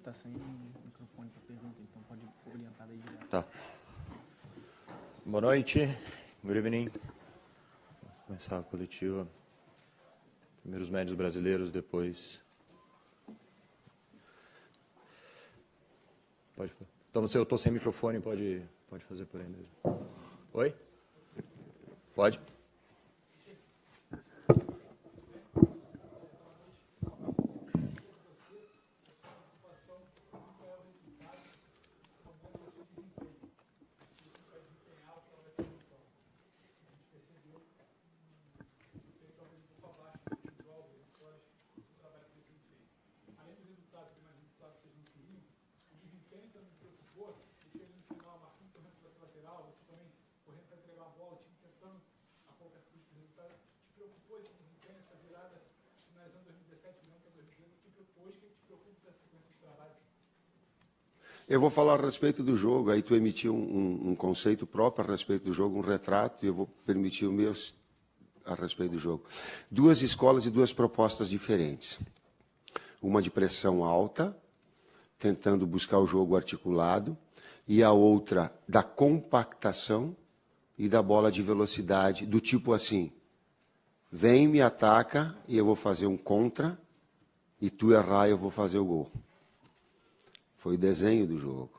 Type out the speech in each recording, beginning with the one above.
está sem microfone para pergunta, então pode orientar daí direto. Tá. Boa noite. Good evening. Vou começar a coletiva. Primeiro os médios brasileiros, depois... Pode. Então, se eu estou sem microfone, pode fazer por aí mesmo. Oi? Pode? Eu vou falar a respeito do jogo, aí tu emitiu um conceito próprio a respeito do jogo, um retrato, e eu vou permitir o meu a respeito do jogo. Duas escolas e duas propostas diferentes. Uma de pressão alta, tentando buscar o jogo articulado, e a outra da compactação e da bola de velocidade, do tipo assim, vem, me ataca, e eu vou fazer um contra, e tu errar, eu vou fazer o gol. Foi o desenho do jogo,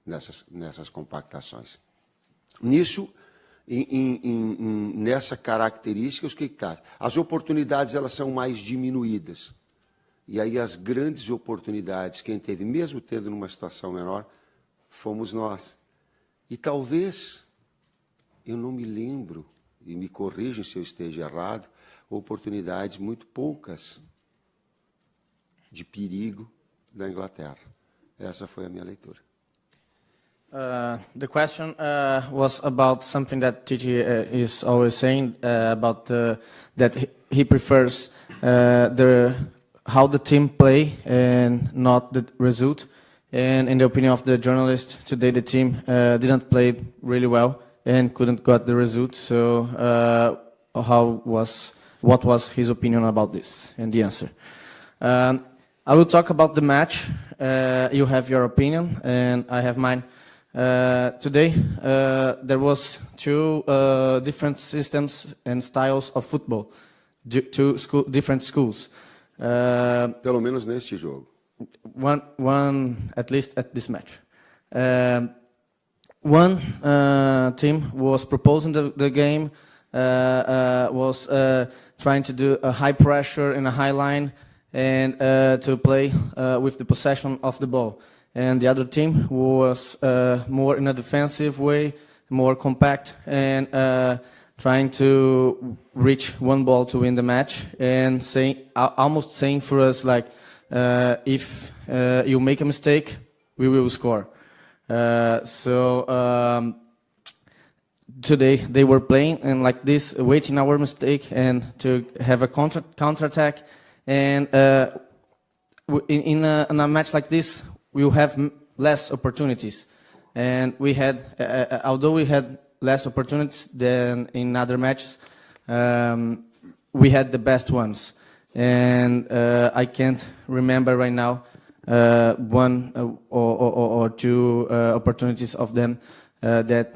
nessas compactações. Nisso, nessa característica, o que está? As oportunidades elas são mais diminuídas. E aí as grandes oportunidades, quem teve, mesmo tendo numa situação menor, fomos nós. E talvez, eu não me lembro, e me corrijam se eu esteja errado, oportunidades muito poucas de perigo da Inglaterra. Essa foi a minha leitura. The question was about something that Titi is always saying about that he prefers how the team play and not the result. And in the opinion of the journalist today, the team didn't play really well and couldn't got the result. So what was his opinion about this and the answer? I will talk about the match. You have your opinion, and I have mine. Today, there was two different systems and styles of football, different schools. Pelo menos neste jogo. One, at least at this match. One team was proposing the game, was trying to do a high pressure in a high line, and to play with the possession of the ball. And the other team was more in a defensive way, more compact, and trying to reach one ball to win the match, and almost saying for us, like, if you make a mistake, we will score. Today they were playing and like this, waiting our mistake and to have a counter-attack. And in a match like this, we will have less opportunities. And we had, although we had less opportunities than in other matches, we had the best ones. And I can't remember right now one or two opportunities of them that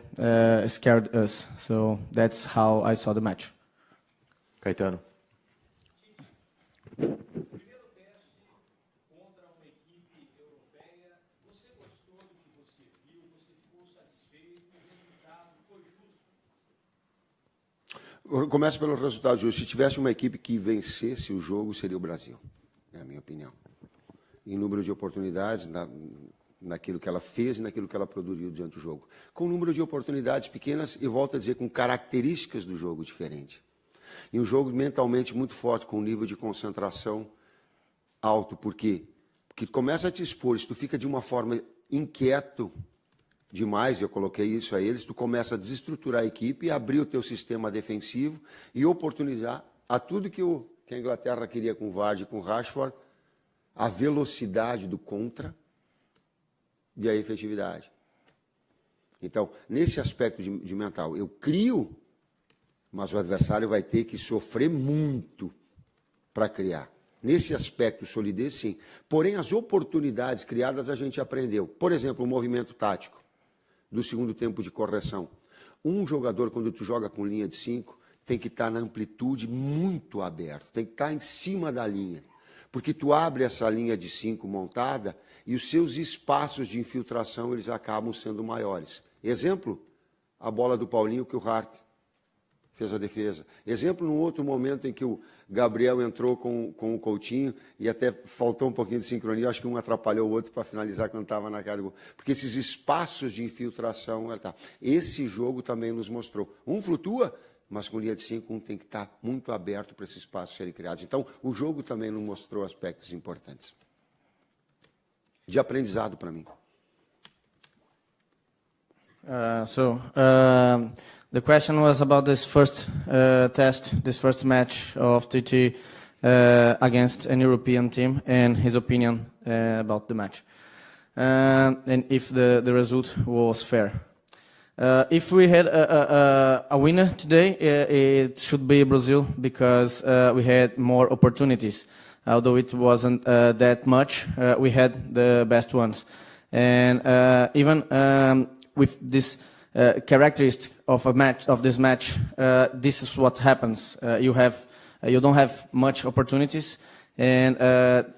scared us. So that's how I saw the match. Caetano. Primeiro teste contra uma equipe europeia, você gostou do que você viu? Você ficou satisfeito? O resultado foi justo? Começo pelo resultado justo. Se tivesse uma equipe que vencesse o jogo, seria o Brasil, é a minha opinião. Em número de oportunidades, naquilo que ela fez e naquilo que ela produziu diante do jogo. Com um número de oportunidades pequenas, e volto a dizer, com características do jogo diferentes. E um jogo mentalmente muito forte, com um nível de concentração alto. Por quê? Porque começa a te expor, se tu fica de uma forma inquieto demais, eu coloquei isso a eles, tu começa a desestruturar a equipe, abrir o teu sistema defensivo e oportunizar a tudo que a Inglaterra queria com o Vardy e com o Rashford, a velocidade do contra e a efetividade. Então, nesse aspecto de mental, eu crio, mas o adversário vai ter que sofrer muito para criar. Nesse aspecto, solidez, sim. Porém, as oportunidades criadas a gente aprendeu. Por exemplo, o movimento tático do segundo tempo de correção. Um jogador, quando tu joga com linha de 5, tem que estar na amplitude muito aberta, tem que estar em cima da linha. Porque tu abre essa linha de 5 montada e os seus espaços de infiltração eles acabam sendo maiores. Exemplo, a bola do Paulinho que o Hart fez a defesa. Exemplo, num outro momento em que o Gabriel entrou com o Coutinho e até faltou um pouquinho de sincronia, acho que um atrapalhou o outro para finalizar quando estava na cara do gol. Porque esses espaços de infiltração... Esse jogo também nos mostrou. Um flutua, mas com linha de 5, um tem que estar muito aberto para esses espaços serem criados. Então, o jogo também nos mostrou aspectos importantes. De aprendizado para mim. The question was about this first test, this first match of TT against an European team, and his opinion about the match, and if the result was fair. If we had a winner today, it should be Brazil, because we had more opportunities. Although it wasn't that much, we had the best ones. And even with this characteristic of this match, this is what happens. You don't have much opportunities, and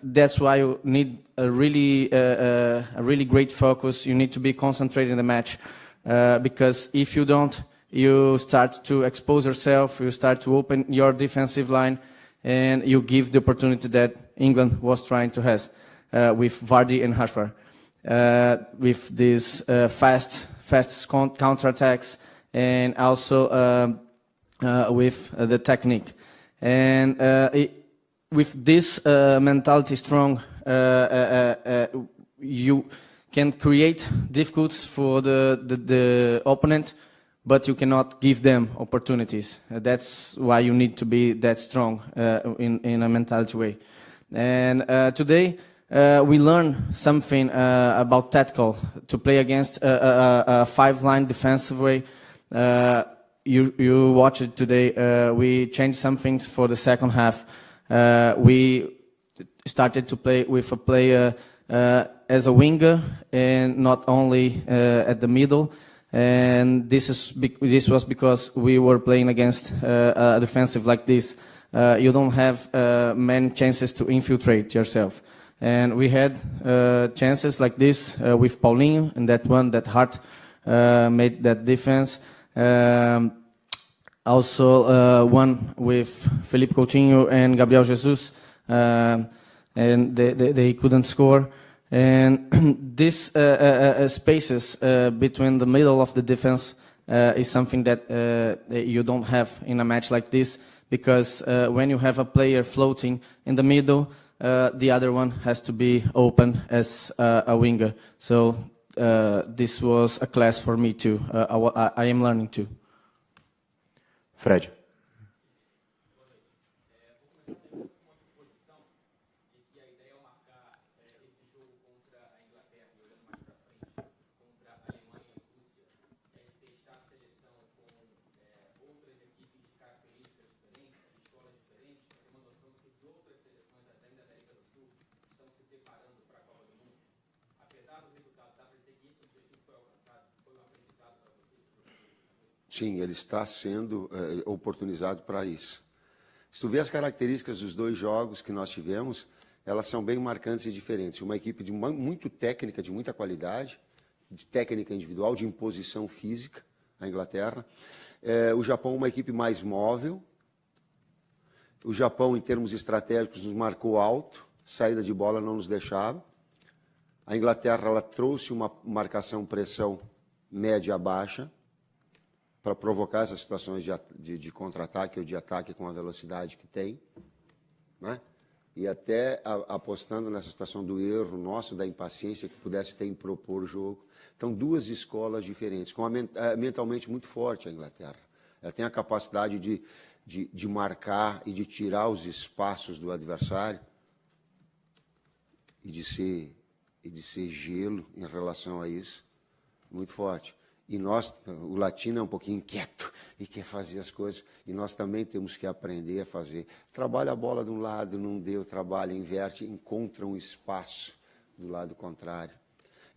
that's why you need a really great focus. You need to be concentrated in the match, because if you don't, you start to expose yourself. You start to open your defensive line, and you give the opportunity that England was trying to have with Vardy and Rashford, with these fast counterattacks, and also with the technique. And with this mentality strong, you can create difficulties for the opponent, but you cannot give them opportunities. That's why you need to be that strong in a mentality way. And today, we learn something about tactical, to play against a five-line defensive way. You watch it today. We changed some things for the second half. We started to play with a player as a winger and not only at the middle. And this was because we were playing against a defensive like this. You don't have many chances to infiltrate yourself. And we had chances like this with Paulinho, and that one that Hart made that defense. Also one with Felipe Coutinho and Gabriel Jesus, and they couldn't score. And these spaces between the middle of the defense is something that you don't have in a match like this, because when you have a player floating in the middle, the other one has to be open as a winger. So this was a class for me too. I am learning too. Fred. Sim, ele está sendo oportunizado para isso. Se tu vê as características dos dois jogos que nós tivemos, elas são bem marcantes e diferentes. Uma equipe muito técnica, de muita qualidade, de técnica individual, de imposição física, a Inglaterra. O Japão, uma equipe mais móvel. O Japão, em termos estratégicos, nos marcou alto, saída de bola não nos deixava. A Inglaterra, ela trouxe uma marcação-pressão média-baixa, para provocar essas situações de contra-ataque ou de ataque com a velocidade que tem, né? E até apostando nessa situação do erro nosso, da impaciência que pudesse ter em propor o jogo. Então, duas escolas diferentes, mentalmente muito forte a Inglaterra. Ela tem a capacidade de marcar e de tirar os espaços do adversário e de ser gelo em relação a isso, muito forte. E nós, o latino é um pouquinho inquieto e quer fazer as coisas, e nós também temos que aprender a fazer. Trabalha a bola de um lado, não deu, trabalha, inverte, encontra um espaço do lado contrário.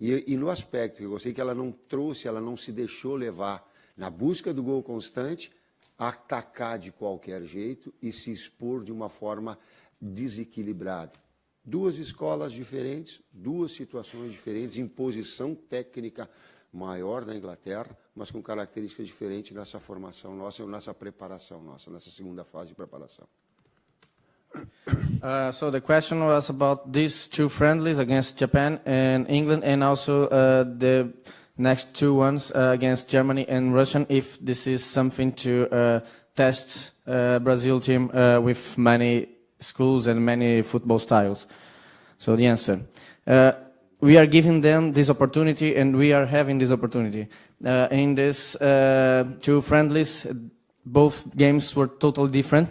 E no aspecto que eu gostei, que ela não trouxe, ela não se deixou levar na busca do gol constante, atacar de qualquer jeito e se expor de uma forma desequilibrada. Duas escolas diferentes, duas situações diferentes, imposição técnica maior da Inglaterra, mas com características diferentes nessa formação nossa, nessa preparação nossa, nessa segunda fase de preparação. So the question was about these two friendlies against Japan and England, and also the next two ones against Germany and Russia, if this is something to test Brazil team with many schools and many football styles. So the answer, we are giving them this opportunity, and we are having this opportunity. In these two friendlies, both games were totally different.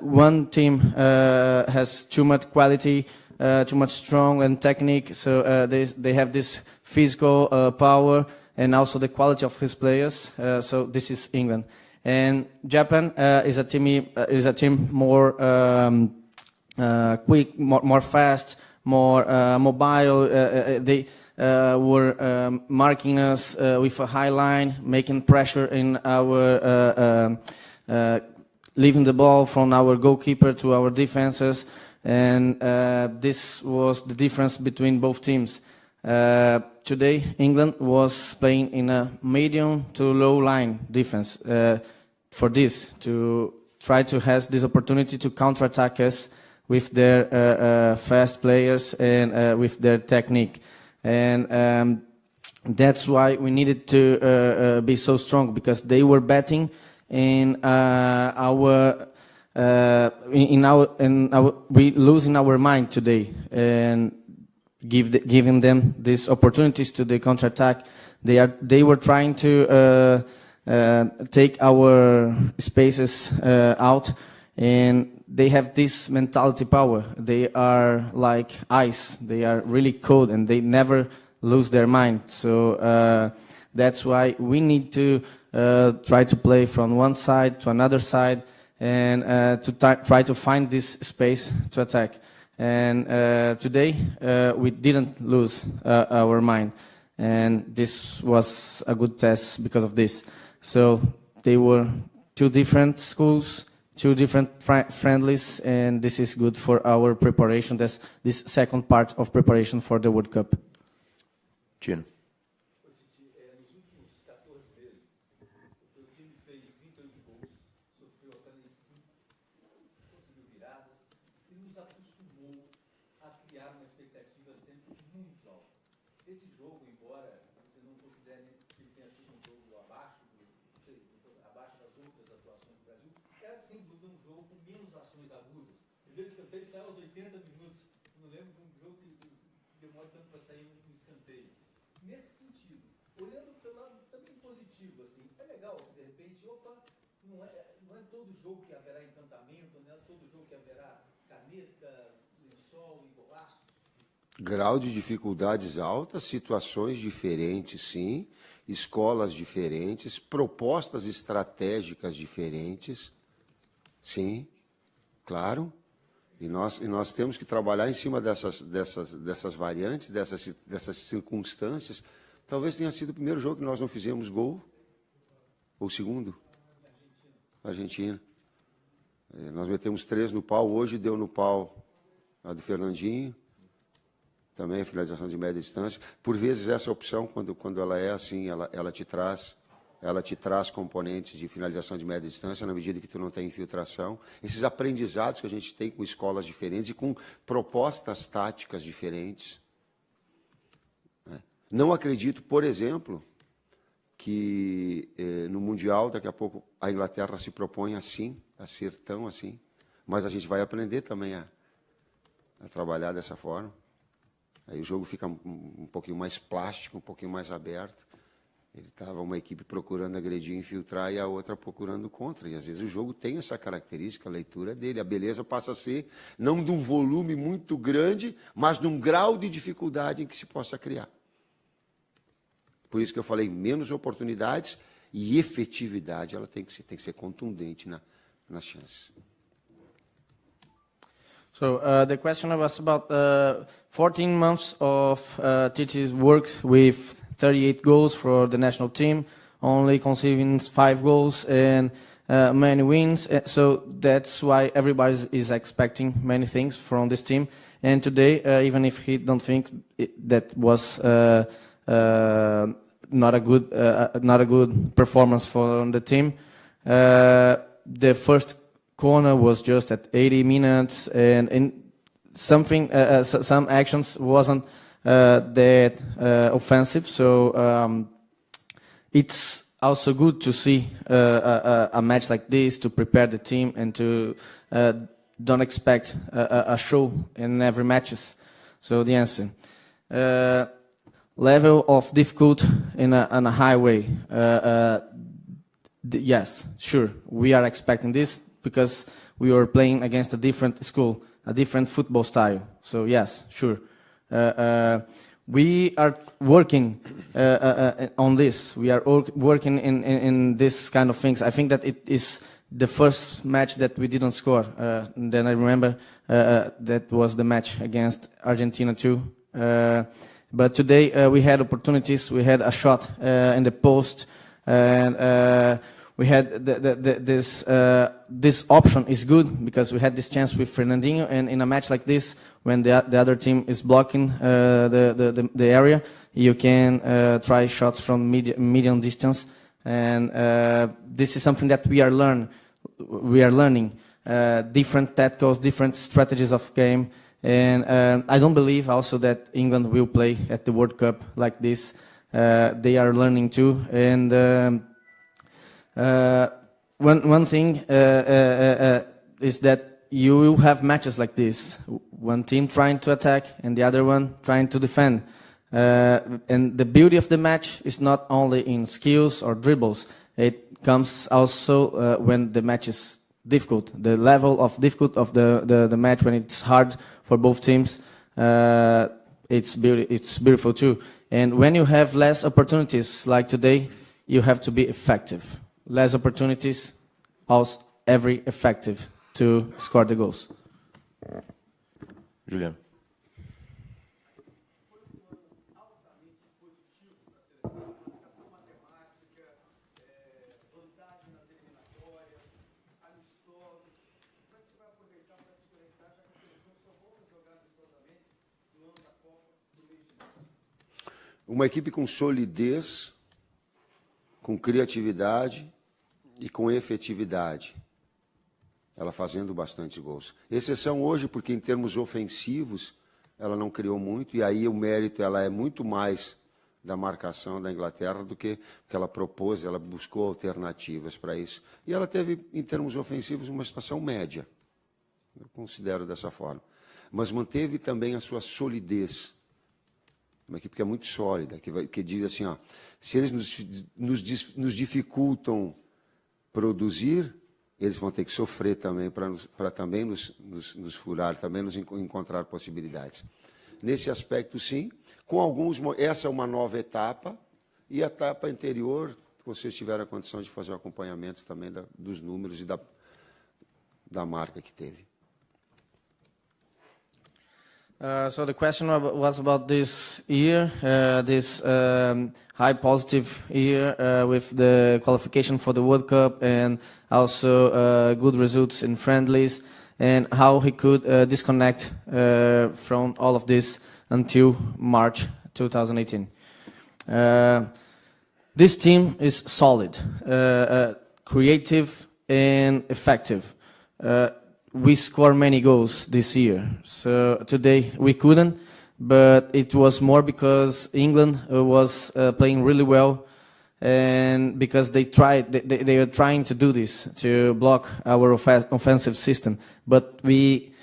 One team has too much quality, too much strong and technique, so they have this physical power and also the quality of his players. So this is England, and Japan is a team more quick, more fast, more mobile. They were marking us with a high line, making pressure in our leaving the ball from our goalkeeper to our defenses, and this was the difference between both teams. Today, England was playing in a medium to low line defense for this, to try to have this opportunity to counterattack us with their fast players and with their technique. And that's why we needed to be so strong, because they were betting in we losing our mind today, and giving them these opportunities to the counterattack. They were trying to take our spaces out, and they have this mentality power. They are like ice. They are really cold, and they never lose their mind. So that's why we need to try to play from one side to another side, and to try to find this space to attack. And today we didn't lose our mind, and this was a good test because of this. So they were two different schools, two different friendlies, and this is good for our preparation. That's this second part of preparation for the World Cup. Tino. Nos últimos 14 meses, o teu time fez 38 gols, sofreu apenas 5, conseguiu viradas e nos acostumou a criar uma expectativa sempre muito alta. Esse jogo, embora você não considere que ele tenha sido um jogo abaixo das outras atuações do Brasil, é sem dúvida um jogo com menos ações agudas. O primeiro escanteio saiu aos 80 minutos. Não lembro de um jogo que demora tanto para sair um escanteio. Nesse sentido, olhando pelo lado também positivo, assim, é legal que de repente, não é todo jogo que haverá encantamento, não é todo jogo que haverá caneta, lençol e golaços. Grau de dificuldades altas, situações diferentes, sim, escolas diferentes, propostas estratégicas diferentes, sim, claro. E nós temos que trabalhar em cima dessas variantes, dessas circunstâncias. Talvez tenha sido o primeiro jogo que nós não fizemos gol, ou o segundo, Argentina. Nós metemos 3 no pau, hoje deu no pau a do Fernandinho, também a finalização de média distância. Por vezes essa opção, quando ela é assim, ela te traz componentes de finalização de média distância, na medida que tu não tem infiltração. Esses aprendizados que a gente tem com escolas diferentes e com propostas táticas diferentes. Não acredito, por exemplo, que no Mundial, daqui a pouco, a Inglaterra se propõe assim, a ser tão assim. Mas a gente vai aprender também a trabalhar dessa forma. Aí o jogo fica um pouquinho mais plástico, um pouquinho mais aberto. Ele estava uma equipe procurando agredir, infiltrar, e a outra procurando contra. E às vezes o jogo tem essa característica, a leitura dele. A beleza passa a ser, não de um volume muito grande, mas de um grau de dificuldade em que se possa criar. Por isso que eu falei menos oportunidades e efetividade. Ela tem que ser contundente nas chances. So the question was about 14 months of Titi's work with 38 goals for the national team, only conceding 5 goals and many wins. So that's why everybody is expecting many things from this team. And today, even if he don't think that was not a good performance for the team, the first corner was just at 80 minutes, and something, some actions wasn't that offensive. So it's also good to see a match like this to prepare the team and to don't expect a show in every matches. So the answer, level of difficulty in a high way. Yes, sure, we are expecting this because we were playing against a different school, a different football style. So yes, sure. We are working on this. We are working in this kind of things. I think that it is the first match that we didn't score. Then I remember that was the match against Argentina too. But today we had opportunities. We had a shot in the post, and we had this option is good because we had this chance with Fernandinho, and in a match like this, when the other team is blocking the area, you can try shots from medium distance, and this is something that we are learning different tactics, different strategies of game, and I don't believe also that England will play at the World Cup like this. They are learning too, and one thing is that you will have matches like this, one team trying to attack and the other one trying to defend, and the beauty of the match is not only in skills or dribbles. It comes also when the match is difficult, the level of difficult of the match, when it's hard for both teams. It's beautiful too, and when you have less opportunities like today, you have to be effective. Less opportunities, also every effective to score the goals. Juliano. Uma equipe com solidez, com criatividade e com efetividade. Ela fazendo bastante gols. Exceção hoje, porque em termos ofensivos, ela não criou muito, e aí o mérito ela é muito mais da marcação da Inglaterra do que ela propôs, ela buscou alternativas para isso. E ela teve, em termos ofensivos, uma situação média. Eu considero dessa forma. Mas manteve também a sua solidez. Uma equipe que é muito sólida, que diz assim, ó, se eles nos dificultam produzir, eles vão ter que sofrer também para também nos furar, também nos encontrar possibilidades. Nesse aspecto, sim, com alguns, essa é uma nova etapa, e a etapa anterior, vocês tiveram a condição de fazer o acompanhamento também dos números e da marca que teve. So the question was about this year, this high positive year with the qualification for the World Cup and also good results in friendlies, and how he could disconnect from all of this until March 2018. This team is solid, creative and effective. We scored many goals this year. So today we couldn't, but it was more because England was playing really well, and because they were trying to do this, to block our offensive system. But we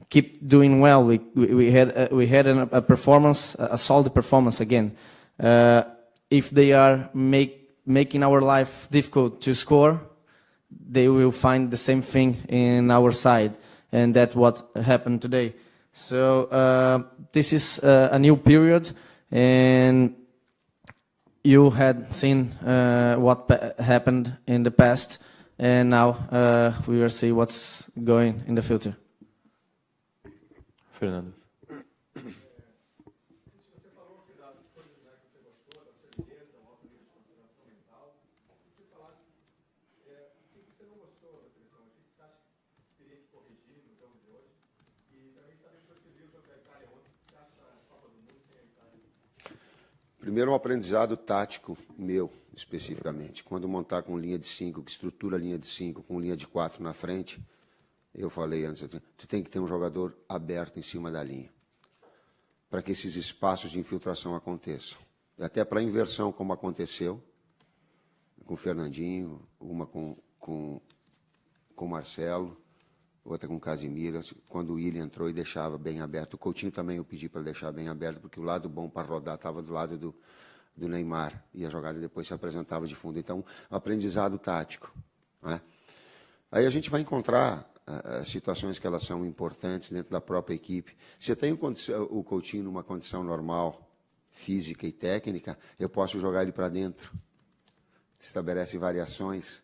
keep doing well. We had a performance, a solid performance again. If they are making our life difficult to score, they will find the same thing in our side, and that's what happened today. So this is a new period, and you had seen what happened in the past, and now we will see what's going in the future. Fernando. Primeiro, um aprendizado tático meu, especificamente. Quando montar com linha de 5, que estrutura a linha de 5 com linha de 4 na frente, eu falei antes, tu tem que ter um jogador aberto em cima da linha, para que esses espaços de infiltração aconteçam. E até para a inversão, como aconteceu, com o Fernandinho, uma com o Marcelo, outra com o Casimiro, quando o Willian entrou e deixava bem aberto. O Coutinho também eu pedi para deixar bem aberto, porque o lado bom para rodar estava do lado do Neymar, e a jogada depois se apresentava de fundo. Então, aprendizado tático, né? Aí a gente vai encontrar situações que elas são importantes dentro da própria equipe. Se eu tenho o Coutinho numa condição normal, física e técnica, eu posso jogar ele para dentro. Se estabelece variações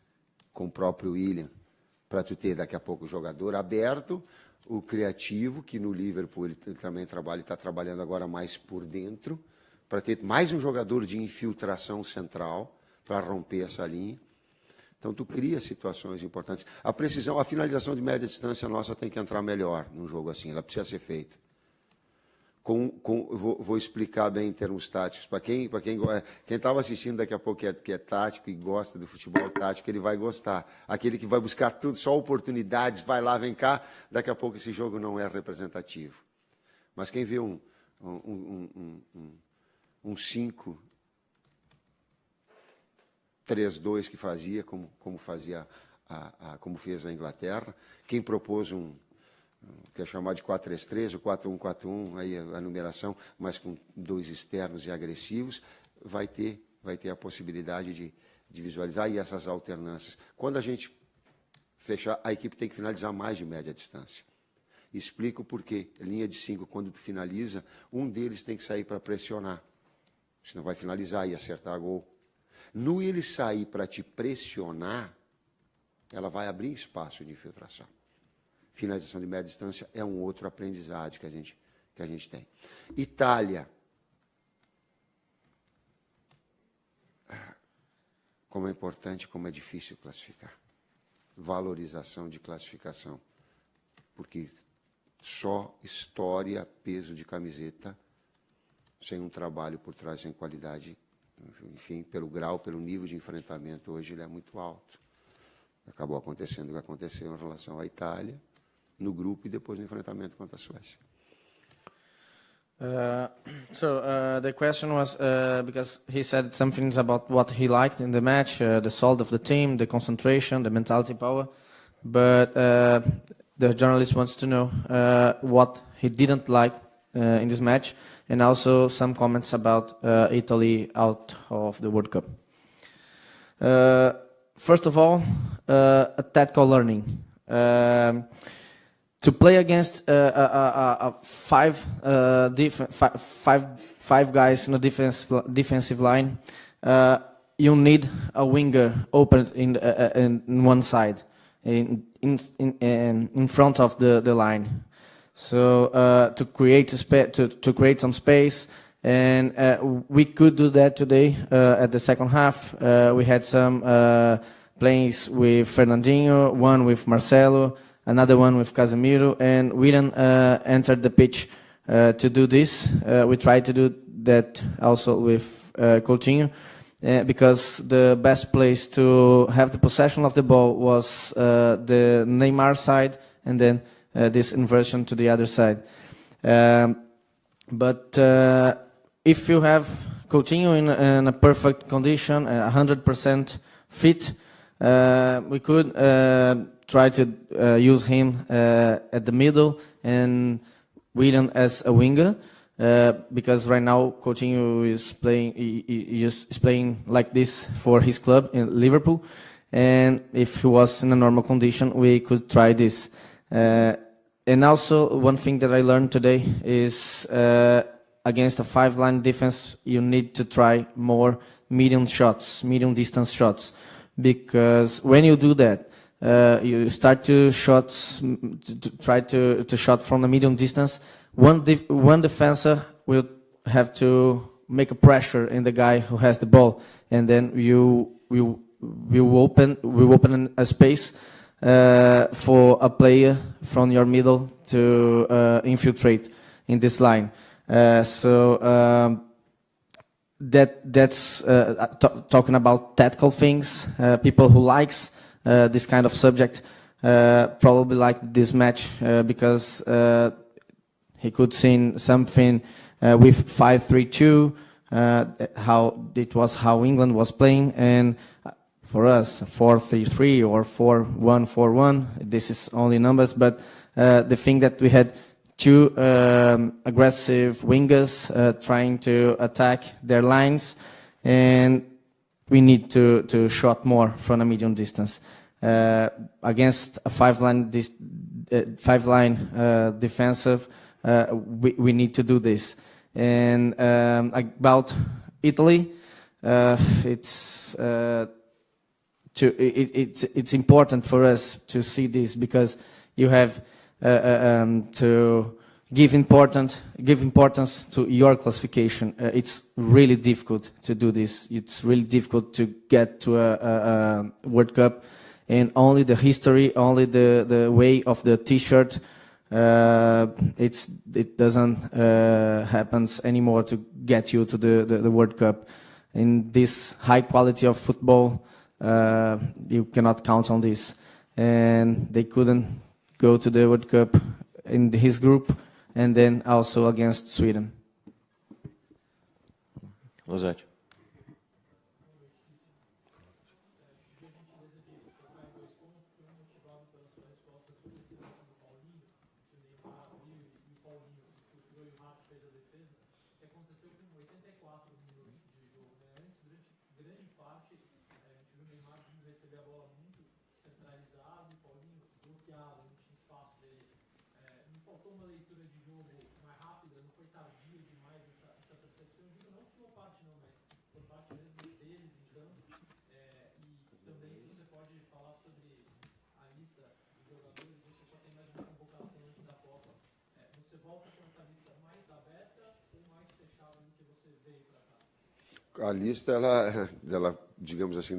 com o próprio Willian, para tu ter daqui a pouco o jogador aberto, o criativo, que no Liverpool ele também trabalha, está trabalhando agora mais por dentro, para ter mais um jogador de infiltração central, para romper essa linha. Então, tu cria situações importantes. A precisão, a finalização de média distância nossa tem que entrar melhor num jogo assim, ela precisa ser feita. Vou explicar bem em termos táticos. Para quem estava assistindo daqui a pouco que é tático e gosta do futebol tático, ele vai gostar. Aquele que vai buscar tudo, só oportunidades, vai lá, vem cá, daqui a pouco esse jogo não é representativo. Mas quem vê um 5-3-2 que fazia, como fez a Inglaterra, quem propôs que é chamado de 4-3-3, o 4-1-4-1, aí a numeração, mas com 2 externos e agressivos, vai ter a possibilidade de visualizar e essas alternâncias. Quando a gente fechar, a equipe tem que finalizar mais de média distância. Explico por quê. Linha de 5, quando tu finaliza, um deles tem que sair para pressionar. Senão vai finalizar e acertar gol. No ele sair para te pressionar, ela vai abrir espaço de infiltração. Finalização de média distância é um outro aprendizado que a gente tem. Itália. Como é importante, como é difícil classificar. Valorização de classificação. Porque só história, peso de camiseta, sem um trabalho por trás, sem qualidade, enfim, pelo grau, pelo nível de enfrentamento, hoje ele é muito alto. Acabou acontecendo o que aconteceu em relação à Itália, no grupo e depois no enfrentamento contra a Suécia. The question was because he said some things about what he liked in the match, the salt of the team, the concentration, the mentality power, but the journalist wants to know what he didn't like in this match, and also some comments about Italy out of the World Cup. First of all, a tactical learning. To play against five guys in a defensive line, you need a winger open in one side, in front of the line. So to create some space, and we could do that today at the second half. We had some plays with Fernandinho, one with Marcelo, another one with Casemiro, and we didn't enter the pitch to do this. We tried to do that also with Coutinho, because the best place to have the possession of the ball was the Neymar side, and then this inversion to the other side. But if you have Coutinho in a perfect condition, 100% fit, we could try to use him at the middle and Willian as a winger, because right now Coutinho is playing like this for his club in Liverpool, and if he was in a normal condition, we could try this. And also, one thing that I learned today is against a 5-line defense, you need to try more medium shots, medium distance shots, because when you do that, you start to try to shot from the medium distance. One defender will have to make a pressure in the guy who has the ball, and then you open a space for a player from your middle to infiltrate in this line. That's talking about tactical things. People who likes this kind of subject probably like this match because he could see something with 5-3-2. How England was playing, and for us 4-3-3 or 4-1-4-1. This is only numbers, but the thing that we had two aggressive wingers trying to attack their lines, and we need to shot more from a medium distance against a five-line defensive. We need to do this. And about Italy, it's important for us to see this, because you have to give importance to your classification. It's really difficult to do this. It's really difficult to get to a World Cup, and only the history, only the way of the T-shirt. It doesn't happens anymore to get you to the World Cup. In this high quality of football, you cannot count on this, and they couldn't go to the World Cup in his group, and then also against Sweden. Rosete. A lista, ela, digamos assim,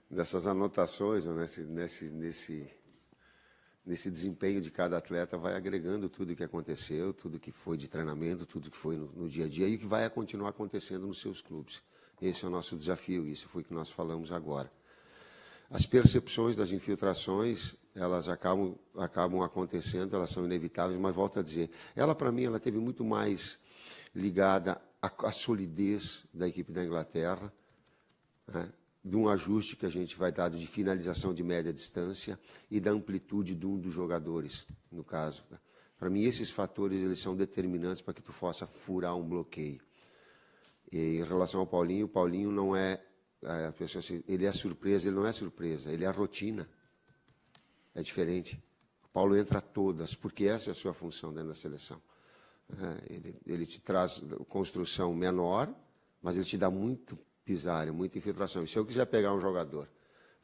nessas anotações, ou nesse desempenho de cada atleta, vai agregando tudo o que aconteceu, tudo que foi de treinamento, tudo que foi no dia a dia e que vai continuar acontecendo nos seus clubes. Esse é o nosso desafio, isso foi o que nós falamos agora. As percepções das infiltrações, elas acabam acontecendo, elas são inevitáveis, mas volto a dizer, ela, para mim, ela teve muito mais ligada à solidez da equipe da Inglaterra, né, de um ajuste que a gente vai dar de finalização de média distância e da amplitude de um dos jogadores, no caso. Para mim, esses fatores eles são determinantes para que tu possa furar um bloqueio. E em relação ao Paulinho, o Paulinho não é... A pessoa, ele é surpresa, ele não é surpresa, ele é a rotina. É diferente. O Paulo entra a todas, porque essa é a sua função dentro da seleção. Ele te traz construção menor, mas ele te dá muito pisar, muita infiltração. E se eu quiser pegar um jogador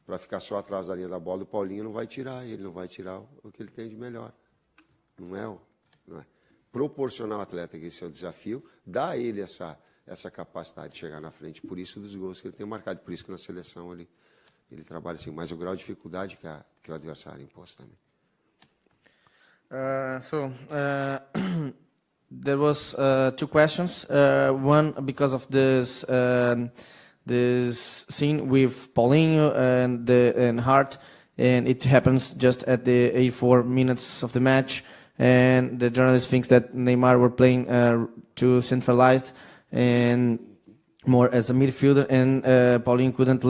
para ficar só atrás da linha da bola, o Paulinho não vai tirar, ele não vai tirar o que ele tem de melhor. Não é? Proporcionar ao atleta que esse é o desafio, dá a ele essa capacidade de chegar na frente, por isso dos gols que ele tem marcado, por isso que na seleção ele trabalha assim, mas o grau de dificuldade que o adversário impôs também. There was two questions. One because of this scene with Paulinho and Hart, and it happens just at the 84 minutes of the match, and the journalist thinks that Neymar were playing too centralized and more as a midfielder, and Paulinho couldn't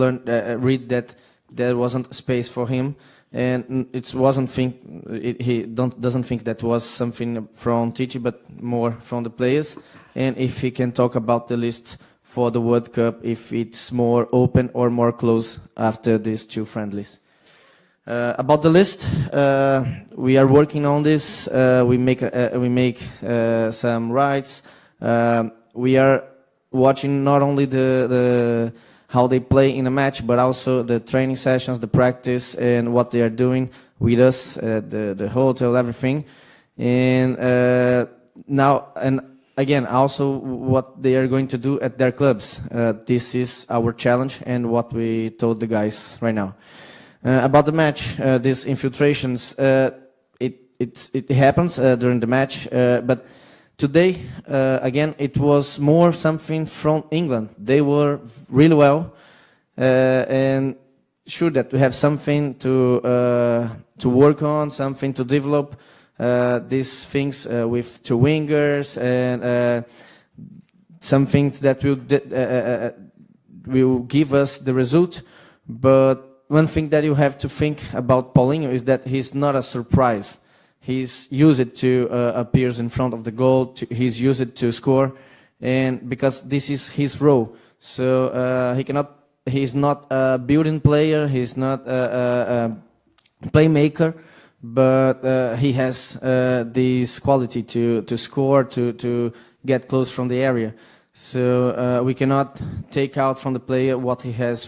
read that there wasn't space for him. And he doesn't think that was something from Tite, but more from the players. And if he can talk about the list for the World Cup, if it's more open or more close after these two friendlies. About the list, we are working on this. We make some rights. We are watching not only the how they play in a match, but also the training sessions, the practice, and what they are doing with us, the hotel, everything. And now, and again, also what they are going to do at their clubs. This is our challenge and what we told the guys right now. About the match, these infiltrations, it happens during the match, but today, again, it was more something from England. They were really well, and sure that we have something to work on, something to develop. These things with two wingers and some things that will give us the result. But one thing that you have to think about Paulinho is that he's not a surprise. He's used to appear in front of the goal. He's used to score, and because this is his role, so he's not a building player. He's not a playmaker. But he has this quality to score, to get close from the area. So we cannot take out from the player what he has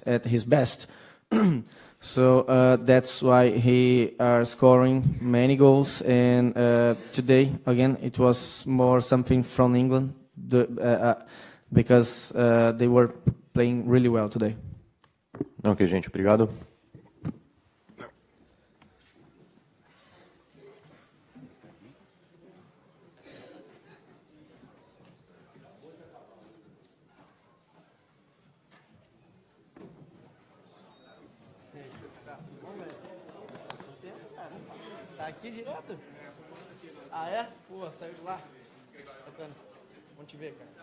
at his best. So that's why he are scoring many goals. And today, again, it was more something from England because they were playing really well today. Ok, gente, obrigado. Tá aqui direto? Ah, é? Pô, saiu de lá. Bacana. Vamos te ver, cara.